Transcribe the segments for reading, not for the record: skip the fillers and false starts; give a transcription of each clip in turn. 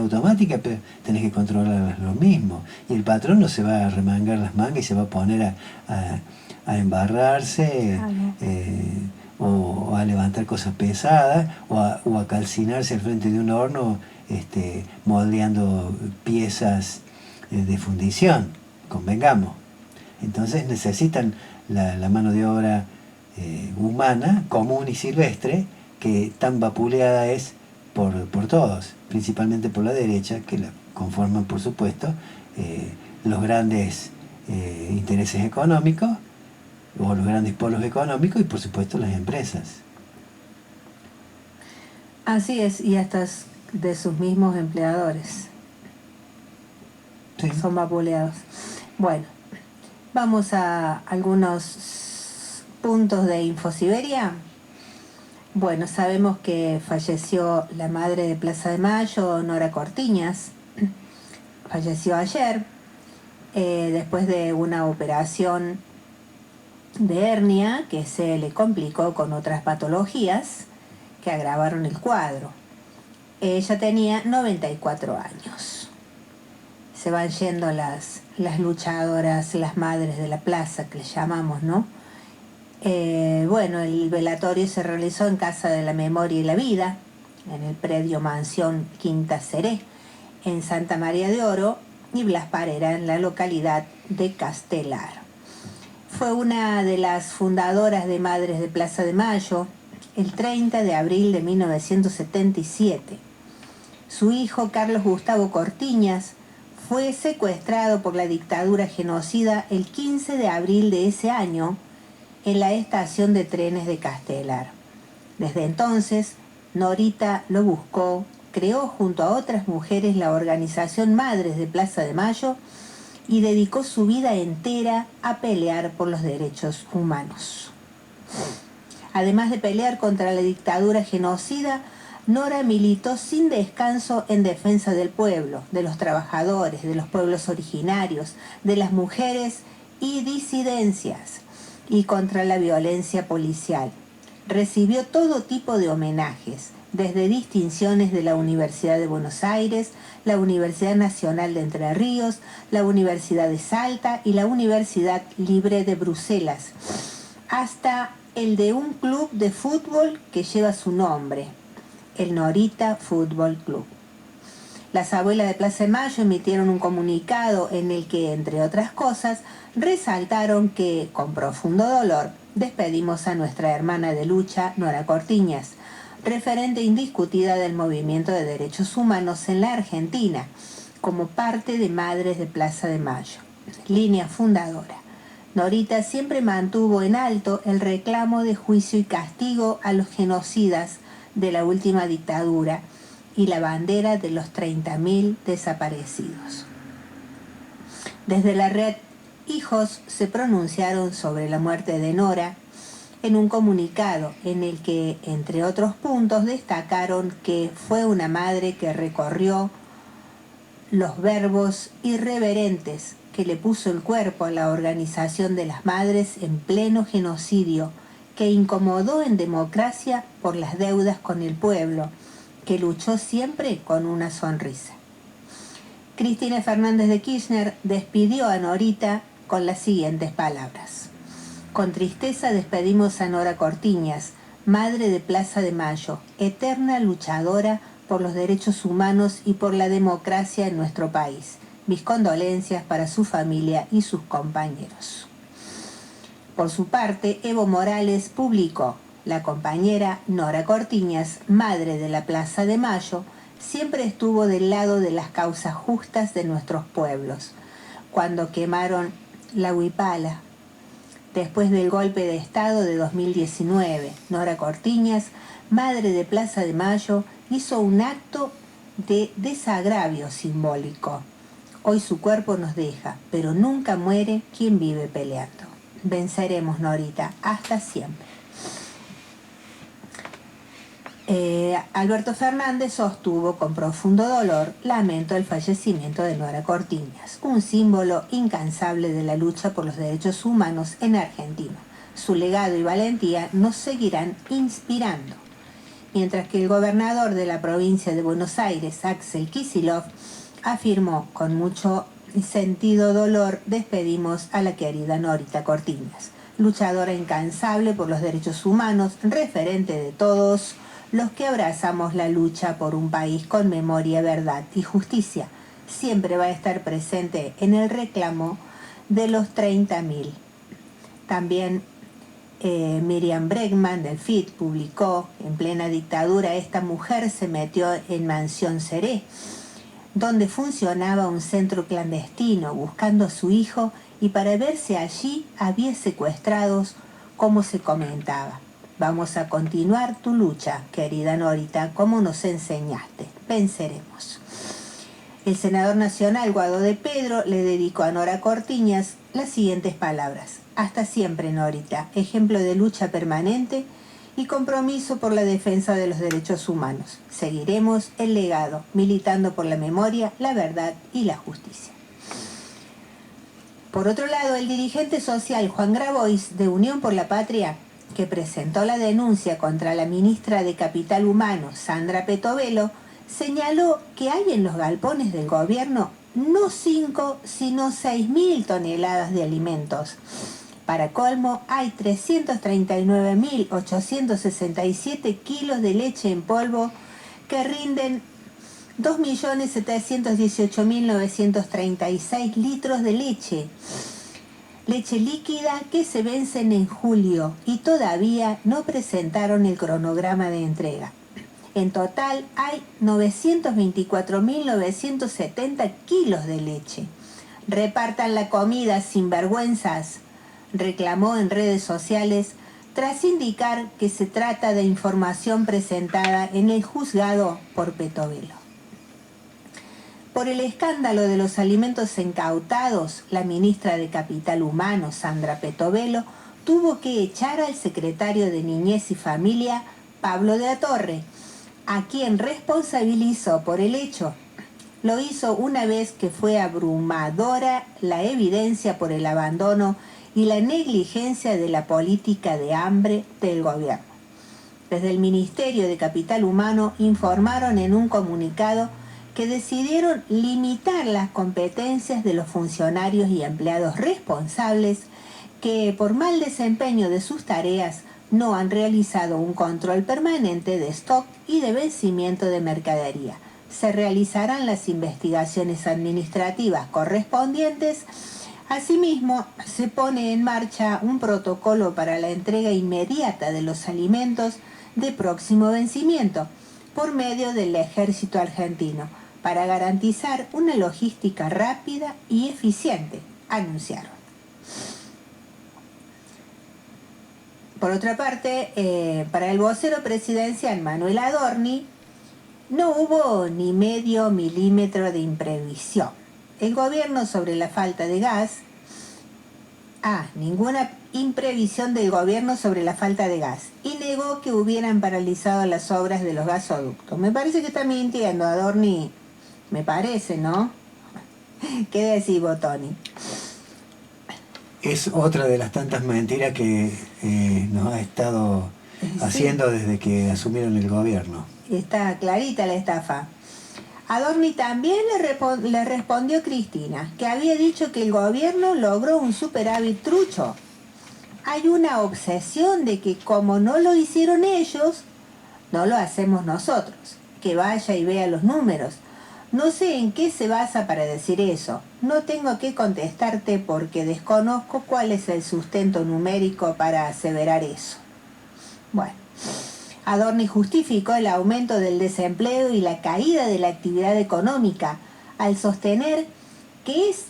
automática, pero tenés que controlar lo mismo. Y el patrón no se va a remangar las mangas y se va a poner a embarrarse o a levantar cosas pesadas o a calcinarse al frente de un horno moldeando piezas de fundición, convengamos. Entonces necesitan la mano de obra humana, común y silvestre, que tan vapuleada es por todos, principalmente por la derecha, que la conforman, por supuesto, los grandes intereses económicos o los grandes polos económicos y, por supuesto, las empresas. Así es, y hasta de sus mismos empleadores. Sí. Son vapuleados. Bueno, vamos a algunos puntos de Infosiberia. Bueno, sabemos que falleció la madre de Plaza de Mayo, Nora Cortiñas. Falleció ayer, después de una operación de hernia que se le complicó con otras patologías que agravaron el cuadro. Ella tenía 94 años. Se van yendo las luchadoras, las madres de la plaza, que les llamamos, ¿no? Bueno, el velatorio se realizó en Casa de la Memoria y la Vida, en el predio Mansión Quinta Seré, en Santa María de Oro, y Blas Parera, en la localidad de Castelar. Fue una de las fundadoras de Madres de Plaza de Mayo, el 30 de abril de 1977. Su hijo, Carlos Gustavo Cortiñas, fue secuestrado por la dictadura genocida el 15 de abril de ese año en la estación de trenes de Castelar. Desde entonces, Norita lo buscó, creó junto a otras mujeres la organización Madres de Plaza de Mayo y dedicó su vida entera a pelear por los derechos humanos. Además de pelear contra la dictadura genocida, Nora militó sin descanso en defensa del pueblo, de los trabajadores, de los pueblos originarios, de las mujeres y disidencias, y contra la violencia policial. Recibió todo tipo de homenajes, desde distinciones de la Universidad de Buenos Aires, la Universidad Nacional de Entre Ríos, la Universidad de Salta y la Universidad Libre de Bruselas, hasta el de un club de fútbol que lleva su nombre, el Norita Fútbol Club. Las abuelas de Plaza de Mayo emitieron un comunicado en el que, entre otras cosas, resaltaron que, con profundo dolor, despedimos a nuestra hermana de lucha, Nora Cortiñas, referente indiscutida del movimiento de derechos humanos en la Argentina, como parte de Madres de Plaza de Mayo, línea fundadora. Norita siempre mantuvo en alto el reclamo de juicio y castigo a los genocidas de la última dictadura y la bandera de los 30.000 desaparecidos. Desde la red Hijos se pronunciaron sobre la muerte de Nora en un comunicado en el que, entre otros puntos, destacaron que fue una madre que recorrió los verbos irreverentes que le puso el cuerpo a la organización de las madres en pleno genocidio, que incomodó en democracia por las deudas con el pueblo, que luchó siempre con una sonrisa. Cristina Fernández de Kirchner despidió a Norita con las siguientes palabras: con tristeza despedimos a Nora Cortiñas, madre de Plaza de Mayo, eterna luchadora por los derechos humanos y por la democracia en nuestro país. Mis condolencias para su familia y sus compañeros. Por su parte, Evo Morales publicó: la compañera Nora Cortiñas, madre de la Plaza de Mayo, siempre estuvo del lado de las causas justas de nuestros pueblos. Cuando quemaron la Huipala, después del golpe de Estado de 2019, Nora Cortiñas, madre de Plaza de Mayo, hizo un acto de desagravio simbólico. Hoy su cuerpo nos deja, pero nunca muere quien vive peleando. Venceremos, Norita, hasta siempre. Alberto Fernández sostuvo con profundo dolor: lamento el fallecimiento de Nora Cortiñas, un símbolo incansable de la lucha por los derechos humanos en Argentina. Su legado y valentía nos seguirán inspirando. mientras que el gobernador de la provincia de Buenos Aires, Axel Kicillof, afirmó con mucho sentido dolor: despedimos a la querida Norita Cortiñas, luchadora incansable por los derechos humanos, referente de todos los que abrazamos la lucha por un país con memoria, verdad y justicia. Siempre va a estar presente en el reclamo de los 30.000. También Miriam Bregman del FIT publicó: en plena dictadura esta mujer se metió en Mansión Seré, donde funcionaba un centro clandestino, buscando a su hijo, y para verse allí había secuestrados, como se comentaba. Vamos a continuar tu lucha, querida Norita, como nos enseñaste. Venceremos. El senador nacional Guado de Pedro le dedicó a Nora Cortiñas las siguientes palabras: hasta siempre, Norita, ejemplo de lucha permanente y compromiso por la defensa de los derechos humanos. Seguiremos el legado, militando por la memoria, la verdad y la justicia. Por otro lado, el dirigente social Juan Grabois, de Unión por la Patria, que presentó la denuncia contra la ministra de Capital Humano, Sandra Petovelo, señaló que hay en los galpones del gobierno no 5, sino 6.000 toneladas de alimentos. Para colmo, hay 339.867 kilos de leche en polvo que rinden 2.718.936 litros de leche. Leche líquida que se vencen en julio y todavía no presentaron el cronograma de entrega. En total hay 924.970 kilos de leche. Repartan la comida, sinvergüenzas, reclamó en redes sociales tras indicar que se trata de información presentada en el juzgado por Petovelo. Por el escándalo de los alimentos incautados, la ministra de Capital Humano, Sandra Petovelo, tuvo que echar al secretario de Niñez y Familia, Pablo de la Torre, a quien responsabilizó por el hecho. Lo hizo una vez que fue abrumadora la evidencia por el abandono y la negligencia de la política de hambre del gobierno. Desde el Ministerio de Capital Humano informaron en un comunicado que decidieron limitar las competencias de los funcionarios y empleados responsables que, por mal desempeño de sus tareas, no han realizado un control permanente de stock y de vencimiento de mercadería. Se realizarán las investigaciones administrativas correspondientes. Asimismo, se pone en marcha un protocolo para la entrega inmediata de los alimentos de próximo vencimiento por medio del Ejército Argentino para garantizar una logística rápida y eficiente, anunciaron. Por otra parte, para el vocero presidencial Manuel Adorni, no hubo ni medio milímetro de imprevisión. El gobierno sobre la falta de gas... ninguna imprevisión del gobierno sobre la falta de gas. Y negó que hubieran paralizado las obras de los gasoductos. Me parece que está mintiendo, Adorni. Me parece, ¿no? ¿Qué decís vos, Tony? Es otra de las tantas mentiras que nos ha estado haciendo desde que asumieron el gobierno. Está clarita la estafa. Adorni también le respondió Cristina, que había dicho que el gobierno logró un superávit trucho. Hay una obsesión de que como no lo hicieron ellos, no lo hacemos nosotros. Que vaya y vea los números. No sé en qué se basa para decir eso. No tengo que contestarte porque desconozco cuál es el sustento numérico para aseverar eso. Bueno, Adorni justificó el aumento del desempleo y la caída de la actividad económica al sostener que es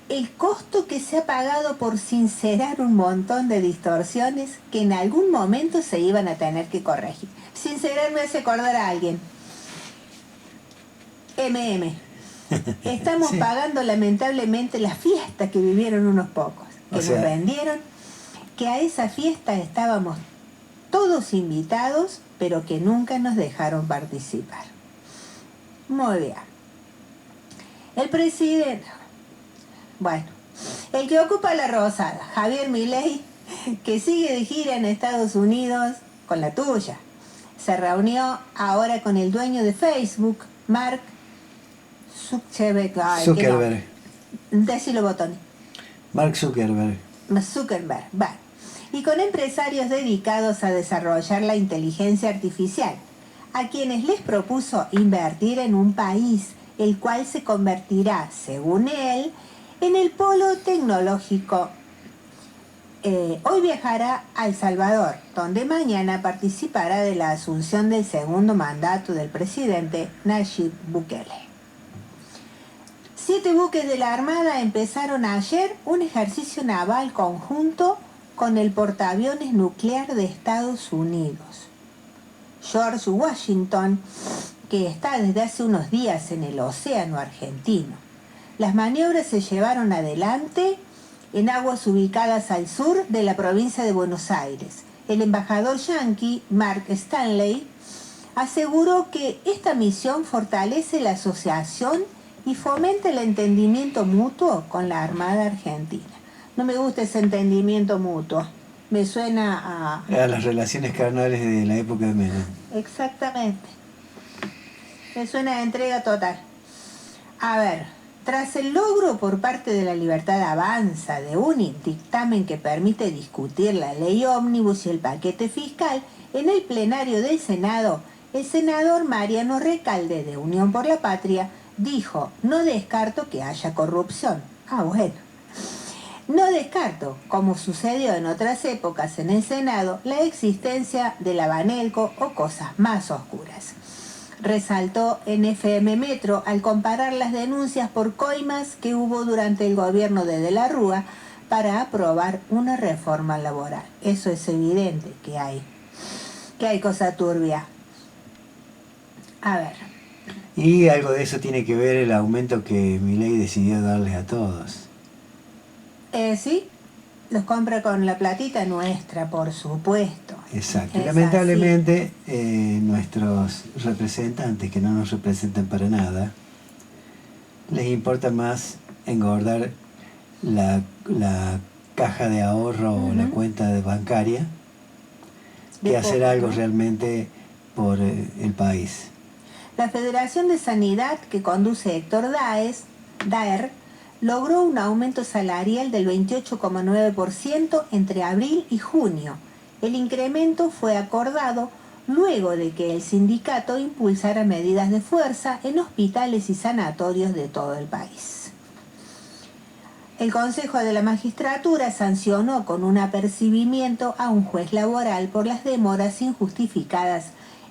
el costo que se ha pagado por sincerar un montón de distorsiones que en algún momento se iban a tener que corregir. Sincerar me hace acordar a alguien. Estamos pagando lamentablemente la fiesta que vivieron unos pocos, que nos vendieron, que a esa fiesta estábamos todos invitados, pero que nunca nos dejaron participar. Muy bien. El presidente, el que ocupa la rosada, Javier Milei, que sigue de gira en Estados Unidos con la tuya, se reunió ahora con el dueño de Facebook, Mark Zuckerberg. Zuckerberg. Decilo, Botoni. Mark Zuckerberg. Zuckerberg, va. Y con empresarios dedicados a desarrollar la inteligencia artificial, a quienes les propuso invertir en un país, el cual se convertirá, según él, en el polo tecnológico. Hoy viajará a El Salvador, donde mañana participará de la asunción del segundo mandato del presidente Nayib Bukele. 7 buques de la Armada empezaron ayer un ejercicio naval conjunto con el portaaviones nuclear de Estados Unidos. George Washington, que está desde hace unos días en el océano argentino. Las maniobras se llevaron adelante en aguas ubicadas al sur de la provincia de Buenos Aires. El embajador yanqui, Mark Stanley, aseguró que esta misión fortalece la asociación y fomenta el entendimiento mutuo con la Armada Argentina. No me gusta ese entendimiento mutuo. Me suena a las relaciones carnales de la época de Menem. Exactamente. Me suena a entrega total. A ver, tras el logro por parte de la Libertad Avanza de un dictamen que permite discutir la ley ómnibus y el paquete fiscal, en el plenario del Senado, el senador Mariano Recalde, de Unión por la Patria, dijo: no descarto que haya corrupción. Bueno. No descarto, como sucedió en otras épocas en el Senado, la existencia de la Banelco o cosas más oscuras. Resaltó en FM Metro al comparar las denuncias por coimas que hubo durante el gobierno de la Rúa para aprobar una reforma laboral. Eso es evidente que hay cosa turbia. A ver. Y algo de eso tiene que ver el aumento que Milei decidió darles a todos. Sí, los compra con la platita nuestra, por supuesto. Exacto. Y lamentablemente nuestros representantes, que no nos representan para nada, les importa más engordar la caja de ahorro o la cuenta bancaria que hacer algo realmente por el país. La Federación de Sanidad, que conduce Héctor Daer, logró un aumento salarial del 28,9% entre abril y junio. El incremento fue acordado luego de que el sindicato impulsara medidas de fuerza en hospitales y sanatorios de todo el país. El Consejo de la Magistratura sancionó con un apercibimiento a un juez laboral por las demoras injustificadas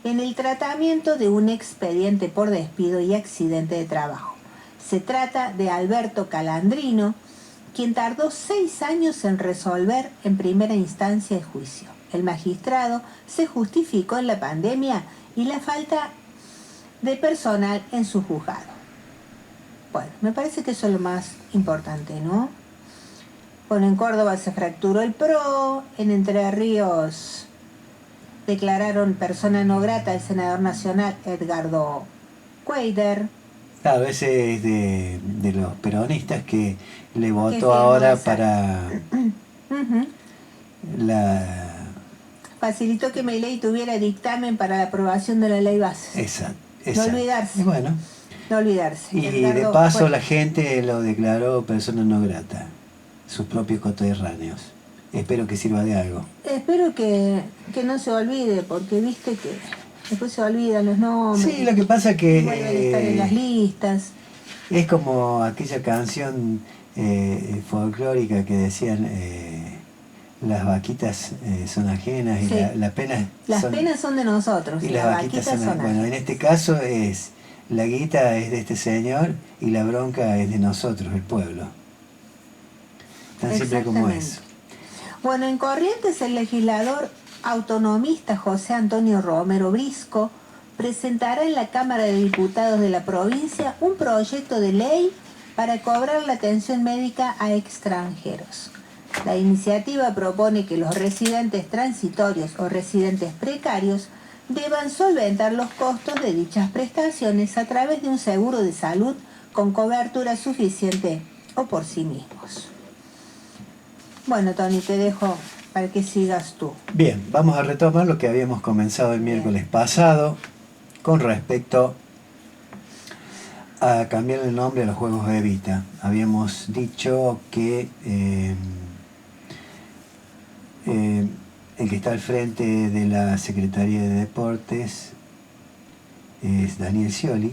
en el tratamiento de un expediente por despido y accidente de trabajo. Se trata de Alberto Calandrino, quien tardó 6 años en resolver en primera instancia el juicio. El magistrado se justificó en la pandemia y la falta de personal en su juzgado. Bueno, me parece que eso es lo más importante, ¿no? Bueno, en Córdoba se fracturó el PRO, en Entre Ríos declararon persona no grata al senador nacional Edgardo Cuellar. Claro, ese es de los peronistas que le votó ahora para la... Facilitó que Milei tuviera dictamen para la aprobación de la ley base. Exacto. No olvidarse. Y bueno. No olvidarse. Y de paso la gente lo declaró persona no grata, sus propios coterráneos. Espero que sirva de algo. Espero que no se olvide, porque viste que después se olvidan los nombres. Sí, lo que pasa que... vuelven a estar en las listas. Es como aquella canción folclórica que decían las vaquitas son ajenas y Sí. la pena Las penas son de nosotros y y las vaquitas son son bueno, en este caso es la guita es de este señor y la bronca es de nosotros, el pueblo. Tan simple como eso. Bueno, en Corrientes el legislador autonomista José Antonio Romero Brisco presentará en la Cámara de Diputados de la provincia un proyecto de ley para cobrar la atención médica a extranjeros. La iniciativa propone que los residentes transitorios o residentes precarios deban solventar los costos de dichas prestaciones a través de un seguro de salud con cobertura suficiente o por sí mismos. Bueno, Tony, te dejo para que sigas tú. Bien, vamos a retomar lo que habíamos comenzado el miércoles pasado con respecto a cambiar el nombre a los Juegos Evita. Habíamos dicho que el que está al frente de la Secretaría de Deportes es Daniel Scioli,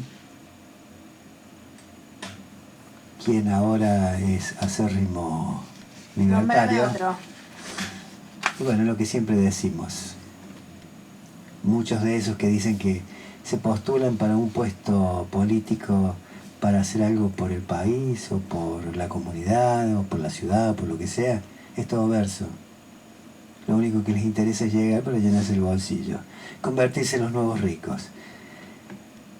quien ahora es acérrimo libertario. Y bueno, lo que siempre decimos, muchos de esos que dicen que se postulan para un puesto político para hacer algo por el país o por la comunidad o por la ciudad, por lo que sea, es todo verso. Lo único que les interesa es llegar para llenarse el bolsillo, convertirse en los nuevos ricos.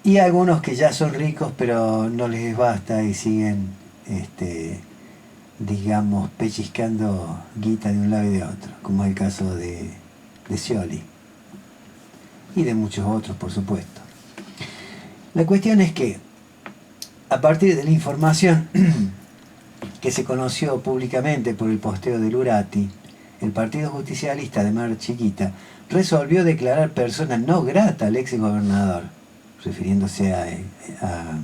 Y algunos que ya son ricos pero no les basta y siguen, digamos, pellizcando guita de un lado y de otro, como es el caso de Scioli y de muchos otros, por supuesto. La cuestión es que, a partir de la información que se conoció públicamente por el posteo de Lurati, el Partido Justicialista de Mar Chiquita resolvió declarar persona no grata al ex gobernador, refiriéndose a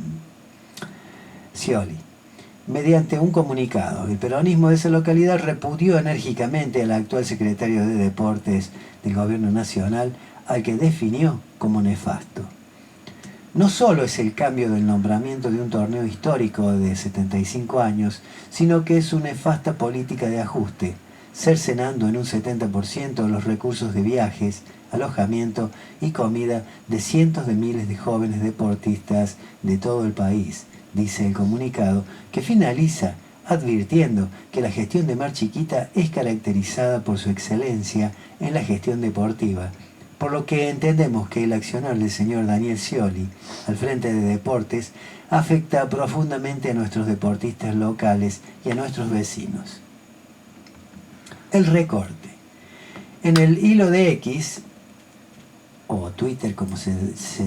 Scioli. Mediante un comunicado, el peronismo de esa localidad repudió enérgicamente al actual secretario de Deportes del Gobierno Nacional, al que definió como nefasto. No solo es el cambio del nombramiento de un torneo histórico de 75 años, sino que es su nefasta política de ajuste, cercenando en un 70% los recursos de viajes, alojamiento y comida de cientos de miles de jóvenes deportistas de todo el país, dice el comunicado, que finaliza advirtiendo que la gestión de Mar Chiquita es caracterizada por su excelencia en la gestión deportiva, por lo que entendemos que el accionar del señor Daniel Scioli al frente de Deportes afecta profundamente a nuestros deportistas locales y a nuestros vecinos. El recorte. En el hilo de X, o Twitter como se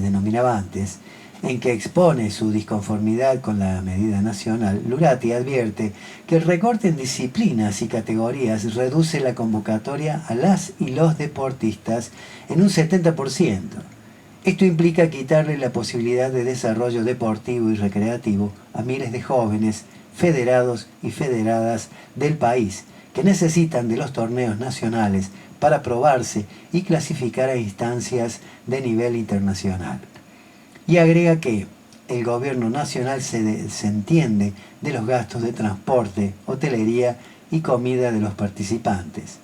denominaba antes, en que expone su disconformidad con la medida nacional, Lurati advierte que el recorte en disciplinas y categorías reduce la convocatoria a las y los deportistas en un 70%. Esto implica quitarle la posibilidad de desarrollo deportivo y recreativo a miles de jóvenes, federados y federadas del país, que necesitan de los torneos nacionales para probarse y clasificar a instancias de nivel internacional. Y agrega que el gobierno nacional se entiende de los gastos de transporte, hotelería y comida de los participantes.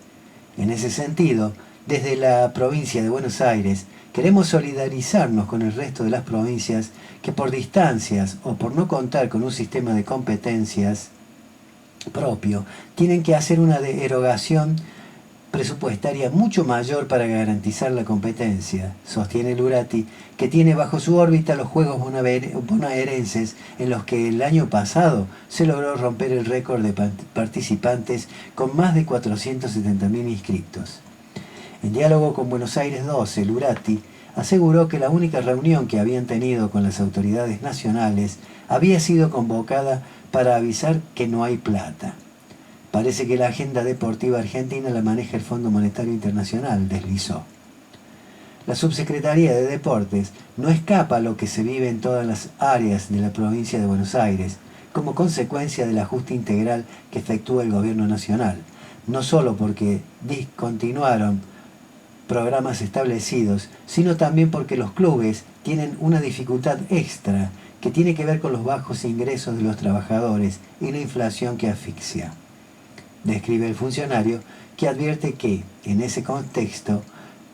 En ese sentido, desde la provincia de Buenos Aires, queremos solidarizarnos con el resto de las provincias que por distancias o por no contar con un sistema de competencias propio, tienen que hacer una erogación presupuestaria mucho mayor para garantizar la competencia, sostiene Lurati, que tiene bajo su órbita los Juegos bonaerenses, en los que el año pasado se logró romper el récord de participantes con más de 470.000 inscriptos. En diálogo con Buenos Aires 12, Lurati aseguró que la única reunión que habían tenido con las autoridades nacionales había sido convocada para avisar que no hay plata. Parece que la agenda deportiva argentina la maneja el Fondo Monetario Internacional, deslizó. La Subsecretaría de Deportes no escapa a lo que se vive en todas las áreas de la provincia de Buenos Aires, como consecuencia del ajuste integral que efectúa el gobierno nacional, no solo porque discontinuaron programas establecidos, sino también porque los clubes tienen una dificultad extra que tiene que ver con los bajos ingresos de los trabajadores y la inflación que asfixia. Describe el funcionario, que advierte que, en ese contexto,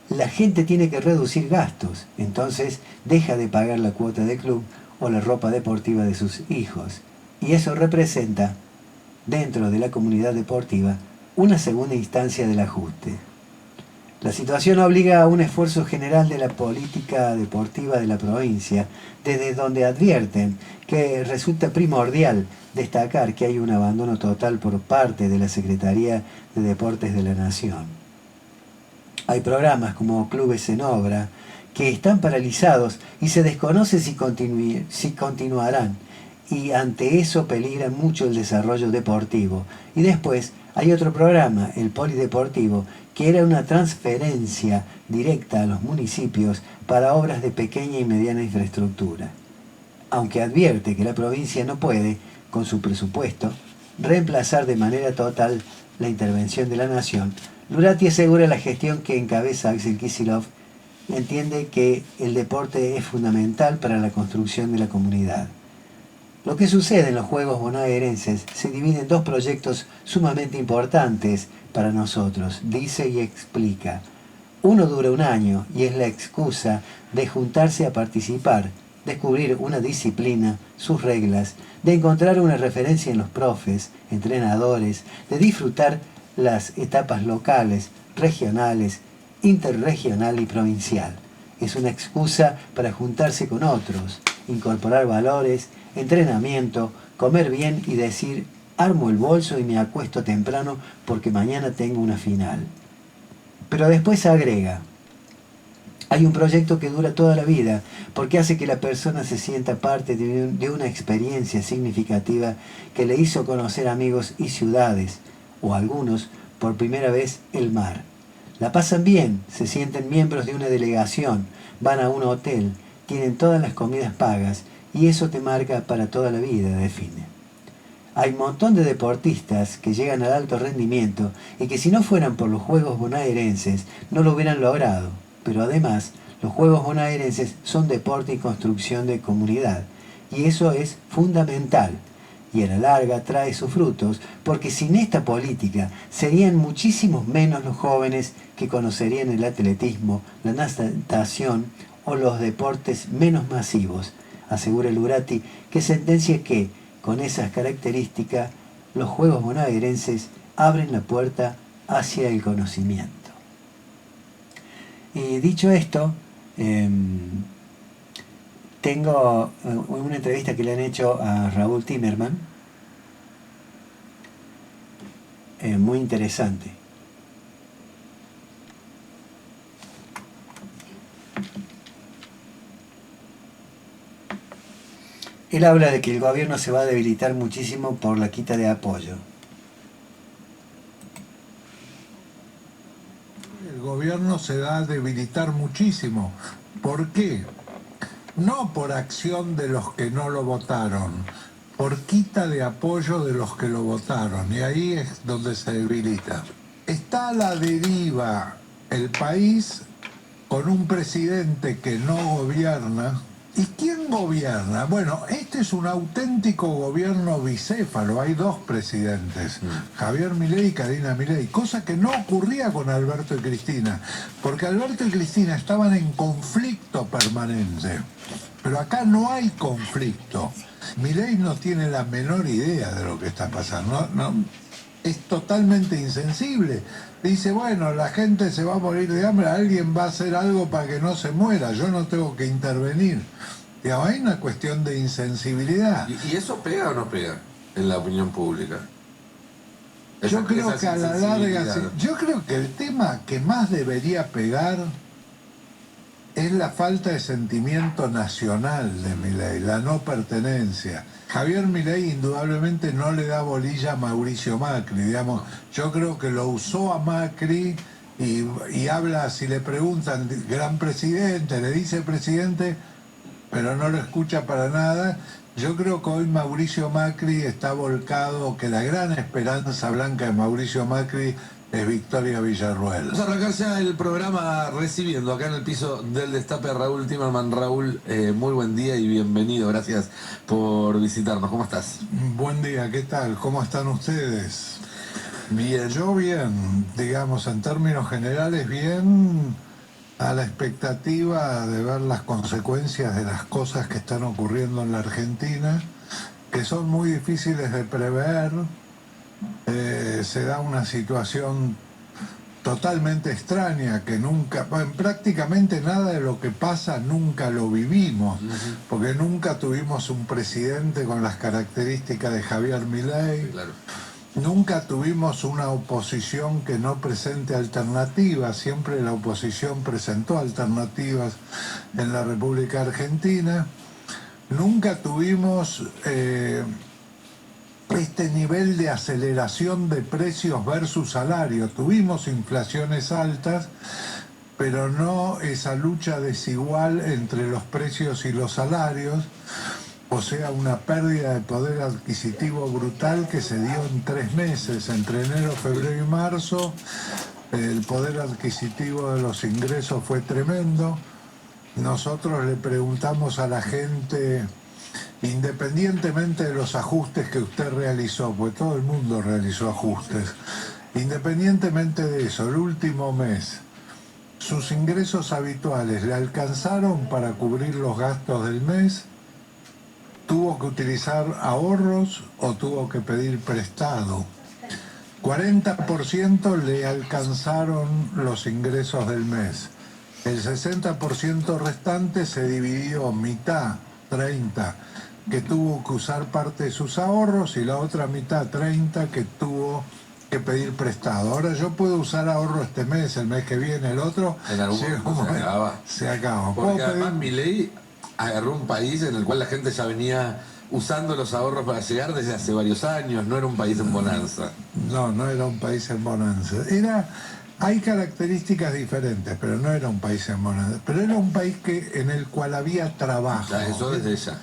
la gente tiene que reducir gastos, entonces deja de pagar la cuota de club o la ropa deportiva de sus hijos, y eso representa, dentro de la comunidad deportiva, una segunda instancia del ajuste. La situación obliga a un esfuerzo general de la política deportiva de la provincia, desde donde advierten que resulta primordial destacar que hay un abandono total por parte de la Secretaría de Deportes de la Nación. Hay programas como Clubes en Obra que están paralizados y se desconoce si continuarán, y ante eso peligra mucho el desarrollo deportivo. Y después hay otro programa, el polideportivo, que era una transferencia directa a los municipios para obras de pequeña y mediana infraestructura. Aunque advierte que la provincia no puede, con su presupuesto, reemplazar de manera total la intervención de la nación, Lurati asegura la gestión que encabeza Axel Kicillof entiende que el deporte es fundamental para la construcción de la comunidad. Lo que sucede en los Juegos bonaerenses se divide en dos proyectos sumamente importantes para nosotros, dice y explica. Uno dura un año y es la excusa de juntarse a participar, descubrir una disciplina, sus reglas, de encontrar una referencia en los profes, entrenadores, de disfrutar las etapas locales, regionales, interregional y provincial. Es una excusa para juntarse con otros, incorporar valores, entrenamiento, comer bien y decir, armo el bolso y me acuesto temprano porque mañana tengo una final. Pero después agrega, hay un proyecto que dura toda la vida porque hace que la persona se sienta parte de una experiencia significativa que le hizo conocer amigos y ciudades, o algunos, por primera vez, el mar. La pasan bien, se sienten miembros de una delegación, van a un hotel, tienen todas las comidas pagas y eso te marca para toda la vida, define. Hay un montón de deportistas que llegan al alto rendimiento y que si no fueran por los Juegos bonaerenses no lo hubieran logrado, pero además los Juegos bonaerenses son deporte y construcción de comunidad y eso es fundamental. Y a la larga trae sus frutos, porque sin esta política serían muchísimos menos los jóvenes que conocerían el atletismo, la natación o los deportes menos masivos. Asegura Lurati que sentencia que, con esas características, los Juegos bonaerenses abren la puerta hacia el conocimiento. Y dicho esto, tengo una entrevista que le han hecho a Raúl Timerman, muy interesante. Él habla de que el gobierno se va a debilitar muchísimo por la quita de apoyo. El gobierno se va a debilitar muchísimo. ¿Por qué? No por acción de los que no lo votaron, por quita de apoyo de los que lo votaron, y ahí es donde se debilita. Está a la deriva el país con un presidente que no gobierna. ¿Y quién gobierna? Bueno, este es un auténtico gobierno bicéfalo, hay dos presidentes, Javier Milei y Karina Milei, cosa que no ocurría con Alberto y Cristina, porque Alberto y Cristina estaban en conflicto permanente, pero acá no hay conflicto. Milei no tiene la menor idea de lo que está pasando, es totalmente insensible. Dice, bueno, la gente se va a morir de hambre, alguien va a hacer algo para que no se muera, yo no tengo que intervenir. Digamos, hay una cuestión de insensibilidad. ¿Y eso pega o no pega en la opinión pública? Yo creo que a la larga, yo creo que el tema que más debería pegar es la falta de sentimiento nacional de Milei, la no pertenencia. Javier Milei indudablemente no le da bolilla a Mauricio Macri, digamos, yo creo que lo usó a Macri y habla, si le preguntan, gran presidente, le dice presidente, pero no lo escucha para nada. Yo creo que hoy Mauricio Macri está volcado, que la gran esperanza blanca de Mauricio Macri es Victoria Villarruel. Vamos a arrancar ya el programa recibiendo acá en el piso del Destape a Raúl Timerman. Raúl, muy buen día y bienvenido. Gracias por visitarnos. ¿Cómo estás? Buen día, ¿qué tal? ¿Cómo están ustedes? Bien. Yo bien, digamos, en términos generales bien, a la expectativa de ver las consecuencias de las cosas que están ocurriendo en la Argentina, que son muy difíciles de prever. Se da una situación totalmente extraña que nunca, bueno, prácticamente nada de lo que pasa nunca lo vivimos, porque nunca tuvimos un presidente con las características de Javier Milei, Claro. Nunca tuvimos una oposición que no presente alternativas, siempre la oposición presentó alternativas en la República Argentina. nunca tuvimos este nivel de aceleración de precios versus salarios. Tuvimos inflaciones altas, pero no esa lucha desigual entre los precios y los salarios, o sea, una pérdida de poder adquisitivo brutal que se dio en 3 meses, entre enero, febrero y marzo. El poder adquisitivo de los ingresos fue tremendo. Nosotros le preguntamos a la gente, independientemente de los ajustes que usted realizó, porque todo el mundo realizó ajustes, independientemente de eso, el último mes, ¿sus ingresos habituales le alcanzaron para cubrir los gastos del mes? ¿Tuvo que utilizar ahorros o tuvo que pedir prestado? 40% le alcanzaron los ingresos del mes. El 60% restante se dividió mitad, 30, que tuvo que usar parte de sus ahorros, y la otra mitad, 30, que tuvo que pedir prestado. Ahora yo puedo usar ahorro este mes, el mes que viene, el otro. En algún momento se acaba. Se acaba. Porque además Milei agarró un país en el cual la gente ya venía usando los ahorros para llegar desde hace varios años, no era un país en bonanza. No, no era un país en bonanza. Hay características diferentes, pero no era un país en bonanza. Pero era un país en el cual había trabajo. Ya, eso desde ya.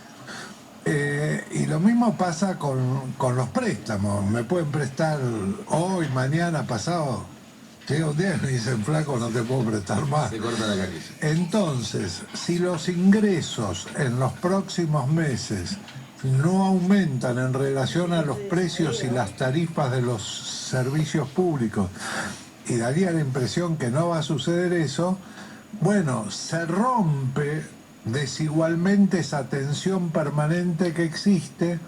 Y lo mismo pasa con los préstamos. Me pueden prestar hoy, mañana, pasado. Llega un día y me dicen, flaco, no te puedo prestar más. Se corta la carilla. Entonces, si los ingresos en los próximos meses no aumentan en relación a los precios y las tarifas de los servicios públicos, y daría la impresión que no va a suceder eso, bueno, se rompe desigualmente esa tensión permanente que existe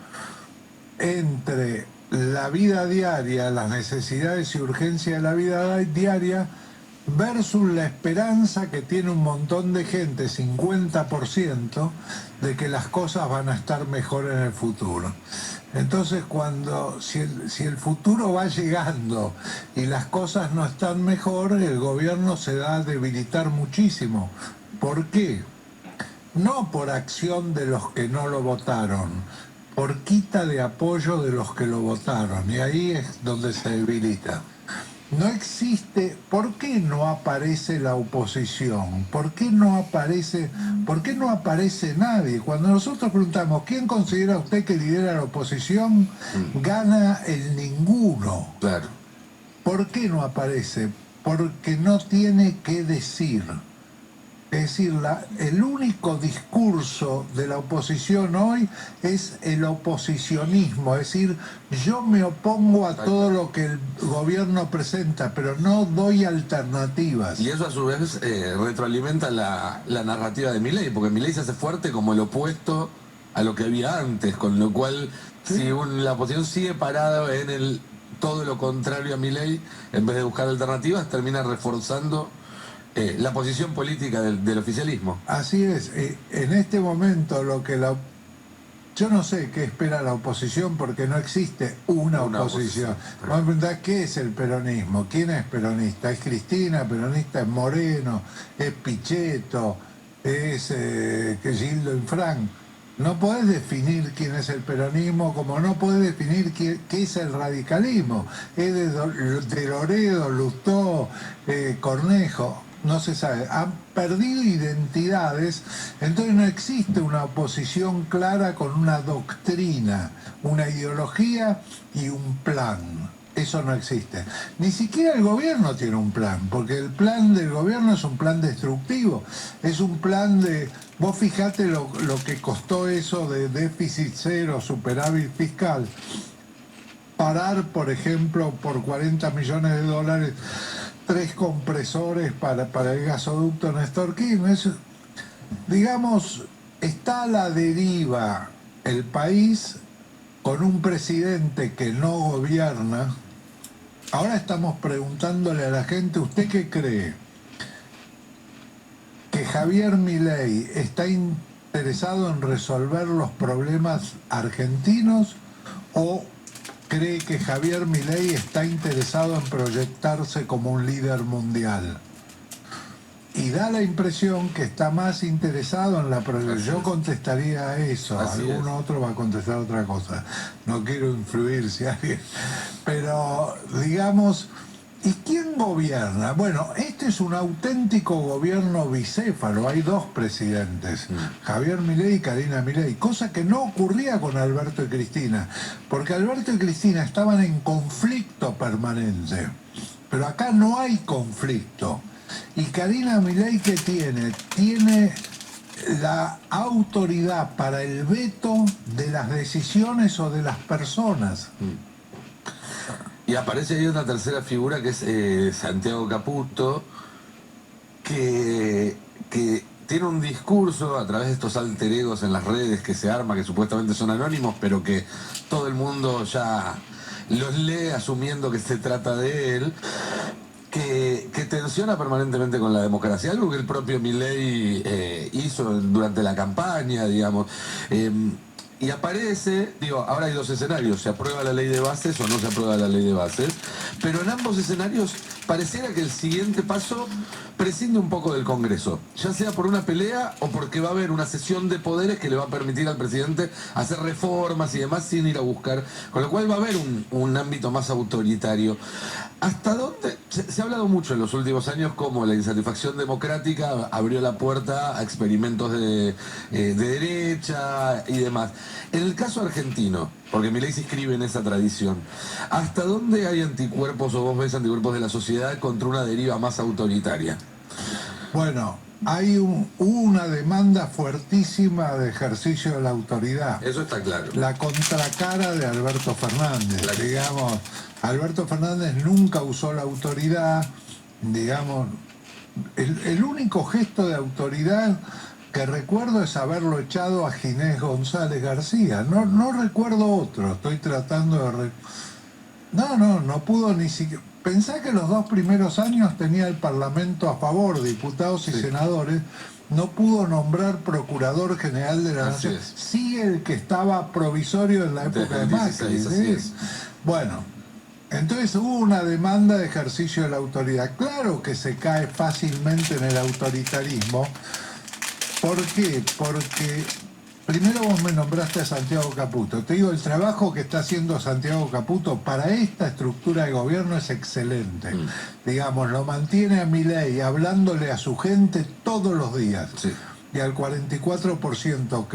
entre la vida diaria, las necesidades y urgencias de la vida diaria, versus la esperanza que tiene un montón de gente, 50%, de que las cosas van a estar mejor en el futuro. Entonces, si el futuro va llegando y las cosas no están mejor, el gobierno se da a debilitar muchísimo. ¿Por qué? No por acción de los que no lo votaron, por quita de apoyo de los que lo votaron, y ahí es donde se debilita. No existe. ¿Por qué no aparece la oposición? ¿Por qué no aparece nadie? Cuando nosotros preguntamos ¿quién considera usted que lidera la oposición? Gana el ninguno. Claro. ¿Por qué no aparece? Porque no tiene qué decir. Es decir, el único discurso de la oposición hoy es el oposicionismo, es decir, yo me opongo a todo lo que el gobierno presenta, pero no doy alternativas. Y eso a su vez retroalimenta la narrativa de Milei, porque Milei se hace fuerte como el opuesto a lo que había antes, con lo cual ¿sí? Si la oposición sigue parada en todo lo contrario a Milei, en vez de buscar alternativas, termina reforzando la posición política del oficialismo. Así es. En este momento yo no sé qué espera la oposición, porque no existe una oposición. Vamos a preguntar qué es el peronismo, quién es peronista. ¿Es Cristina peronista? ¿Es Moreno? ¿Es Pichetto? ¿Es Gildo Infran? No podés definir quién es el peronismo, como no podés definir qué es el radicalismo. Es de Loredo, Lustó, Cornejo. No se sabe, han perdido identidades, entonces no existe una oposición clara con una doctrina, una ideología y un plan. Eso no existe. Ni siquiera el gobierno tiene un plan, porque el plan del gobierno es un plan destructivo, es un plan de... Vos fijate lo que costó eso de déficit cero, superávit fiscal. Parar, por ejemplo, por 40 millones de dólares... 3 compresores para el gasoducto Néstor Kirchner. Digamos, está a la deriva el país con un presidente que no gobierna. Ahora estamos preguntándole a la gente, ¿usted qué cree? ¿Que Javier Milei está interesado en resolver los problemas argentinos o cree que Javier Milei está interesado en proyectarse como un líder mundial? Y da la impresión que está más interesado en la Yo contestaría a eso, algún otro va a contestar otra cosa. No quiero influir si alguien... Pero, digamos, ¿y quién gobierna? Bueno, este es un auténtico gobierno bicéfalo. Hay dos presidentes, Javier Milei y Karina Milei, cosa que no ocurría con Alberto y Cristina, porque Alberto y Cristina estaban en conflicto permanente. Pero acá no hay conflicto. Y Karina Milei, ¿qué tiene? Tiene la autoridad para el veto de las decisiones o de las personas. Y aparece ahí una tercera figura que es Santiago Caputo, que tiene un discurso a través de estos alter egos en las redes que se arma, que supuestamente son anónimos, pero que todo el mundo ya los lee asumiendo que se trata de él, que tensiona permanentemente con la democracia, algo que el propio Milei hizo durante la campaña, digamos. Y aparece, ahora hay dos escenarios, se aprueba la ley de bases o no se aprueba la ley de bases, pero en ambos escenarios pareciera que el siguiente paso prescinde un poco del Congreso, ya sea por una pelea o porque va a haber una cesión de poderes que le va a permitir al presidente hacer reformas y demás sin ir a buscar, con lo cual va a haber un ámbito más autoritario. ¿Hasta dónde? Se ha hablado mucho en los últimos años cómo la insatisfacción democrática abrió la puerta a experimentos de derecha y demás. En el caso argentino, porque Milei se inscribe en esa tradición, ¿hasta dónde hay anticuerpos o vos ves anticuerpos de la sociedad contra una deriva más autoritaria? Bueno, hay una demanda fuertísima de ejercicio de la autoridad. Eso está claro. La contracara de Alberto Fernández, digamos. Alberto Fernández nunca usó la autoridad, digamos. El único gesto de autoridad que recuerdo es haberlo echado a Ginés González García. No recuerdo otro, estoy tratando de... No pudo ni siquiera... Pensá que los 2 primeros años tenía el Parlamento a favor, diputados y senadores, no pudo nombrar Procurador General de la Nación. Sí, el que estaba provisorio en la época de Macri. Bueno, entonces hubo una demanda de ejercicio de la autoridad. Claro que se cae fácilmente en el autoritarismo. ¿Por qué? Porque primero vos me nombraste a Santiago Caputo. Te digo, el trabajo que está haciendo Santiago Caputo para esta estructura de gobierno es excelente. Digamos, lo mantiene a Milei hablándole a su gente todos los días. Y al 44%.